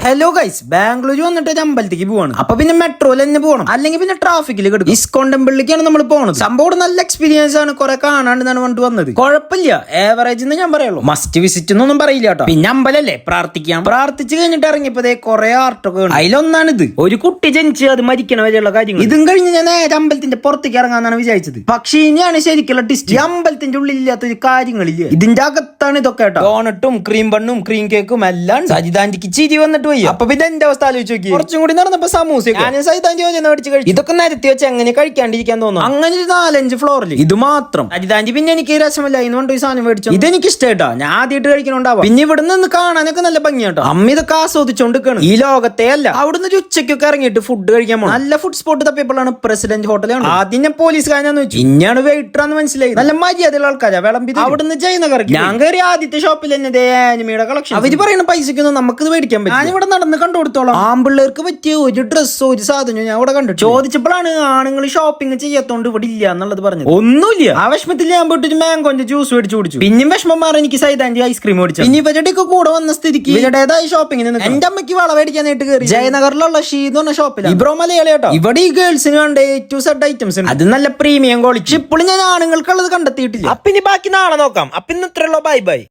Hello guys, Bangalore വന്നിട്ട് അമ്പലത്തേക്ക് പോവാണ്. അപ്പൊ പിന്നെ മെട്രോയിൽ തന്നെ പോകണം, അല്ലെങ്കിൽ പിന്നെ ട്രാഫിക്കിൽ കിടക്കും. ഇസ്കോൺ ടെമ്പിളിലേക്കാണ് നമ്മൾ പോണത്. സംഭവം നല്ല എക്സ്പീരിയൻസ് ആണ്, കുറെ കാണാണ്ടെന്നാണ് കൊണ്ട് വന്നത്. കുഴപ്പമില്ല, ഏവറേജ് എന്ന് ഞാൻ പറയുള്ളൂ. മസ്റ്റ് വിസിറ്റ് എന്നൊന്നും പറയില്ല കേട്ടോ. പിന്നെ അമ്പലല്ലേ, പ്രാർത്ഥിക്കാം. പ്രാർത്ഥിച്ചു കഴിഞ്ഞിട്ട് ഇറങ്ങിയപ്പോ കുറെ ആർട്ടൊക്കെ ഉണ്ട്. അതിലൊന്നാണ് ഇത്. ഒരു കുട്ടി ജനിച്ച് അത് മരിക്കണ വരെയുള്ള കാര്യങ്ങൾ. ഇതും കഴിഞ്ഞ് ഞാൻ നേരെ അമ്പലത്തിന്റെ പുറത്തേക്ക് ഇറങ്ങാന്നാണ് വിചാരിച്ചത്. പക്ഷേ ഇനിയാണ് ശരിക്കുള്ള ടിസ്റ്റ്. ഈ അമ്പലത്തിന്റെ ഉള്ളിൽ ഇല്ലാത്തൊരു കാര്യങ്ങളില്ല. ഇതിന്റെ അകത്താണ് ഇതൊക്കെ കേട്ടോ. ഡോണട്ടും ക്രീം ബണ്ണും ക്രീം കേക്കും എല്ലാം. സജിതാന്റിക്ക് ചിരി വന്നിട്ട് അപ്പൊ പിന്നെ എന്റെ അവസ്ഥ ആലോചിച്ച് നോക്കി. കുറച്ചും കൂടി നടന്നപ്പോ സമൂസ ഞാനും സജിതാന്റി മേടിച്ച് കഴിച്ചു. ഇതൊക്കെ നിരത്തി വെച്ച് എങ്ങനെ കഴിക്കാണ്ടിരിക്കാൻ തോന്നുന്നു. അങ്ങനെ ഒരു 4-5 ഫ്ലോറിൽ ഇത് മാത്രം. സജിതാന്റി പിന്നെ എനിക്ക് രസമല്ല എന്ന് കൊണ്ട് ഈ സാധനം മേടിച്ചു. ഇതെനിക്ക് ഇഷ്ടമായിട്ടാ, ഞാൻ ആദ്യമായിട്ട് കഴിക്കണുണ്ടാവാം. പിന്നെ ഇവിടെ നിന്ന് കാണാനൊക്കെ നല്ല ഭംഗിയാട്ടോ. അമ്മ ഇതൊക്കെ ആസ്വദിച്ചോണ്ടിരിക്കണം. ഈ ലോകത്തെ അല്ല. അവിടുന്ന് ഉച്ചയ്ക്കൊക്കെ ഇറങ്ങിയിട്ട് ഫുഡ് കഴിക്കാൻ പോകണം. നല്ല ഫുഡ് സ്പോട്ട് തപ്പിയപ്പോഴാണ് പ്രസിഡന്റ് ഹോട്ടലാണ്. ആദ്യം ഞാൻ പോലീസുകാരനാന്ന് വെച്ചു. ഇന്നാണ് വെയിറ്ററാന്ന് മനസ്സിലായി. നല്ല മര്യാദയുള്ള ആൾക്കാരാ വിളമ്പി. അവിടുന്ന് ജയനഗർ ഞാൻ കയറി ആദ്യത്തെ ഷോപ്പിൽ തന്നെ ആനിമയുടെ കളക്ഷൻ. അവര് പറയുന്ന പൈസക്കൊന്നും നമുക്കിത് മേടിക്കാൻ പറ്റും. ഞാനിവിടെ നടന്ന് കണ്ടു കൊടുത്തോളാം. ആമ്പിള്ളേർക്ക് പറ്റിയ ഒരു ഡ്രസ്സോ ഒരു സാധനവും ഞാൻ ഇവിടെ കണ്ടു. ചോദിച്ചപ്പോഴാണ് ആണുങ്ങൾ ഷോപ്പിംഗ് ചെയ്യാത്തോണ്ട് ഇവിടെ ഇല്ല എന്നുള്ളത് പറഞ്ഞത്. ഒന്നുമില്ല. ആ വിഷമത്തിൽ ഞാൻ പോയിട്ട് മാങ്കോന്റെ ജ്യൂസ് മേടിച്ചു കുടിച്ചു. പിന്നെയും വിഷമം മാറി എനിക്ക് സൈതാന്റി ഐസ്ക്രീം മേടിച്ചു. ഇനി ഇവരുടെ കൂടെ വന്ന സ്ഥിതിക്ക് ഇവരുടേതായ ഷോപ്പിംഗിന് എന്റെ അമ്മയ്ക്ക് വള മേടിക്കാനായിട്ട് കയറി ജയനഗറിലുള്ള ഷീന്ന് പറഞ്ഞ ഷോപ്പിൽ. ഇബ്രോ മലയാളി കേട്ടോ. ഇവിടെ ഈ ഗേൾസിന് വേണ്ട A to Z ഐറ്റംസ് ഉണ്ട്. അത് നല്ല പ്രീമിയം ക്വാളിറ്റി. ഇപ്പോഴും ഞാൻ ആണുങ്ങൾക്കുള്ളത് കണ്ടെത്തിയിട്ടില്ല. അപ്പൊ ഇനി ബാക്കി നാളെ നോക്കാം. അപ്പൊ ഇന്ന് ഇത്രയുള്ളൂ. Bye by.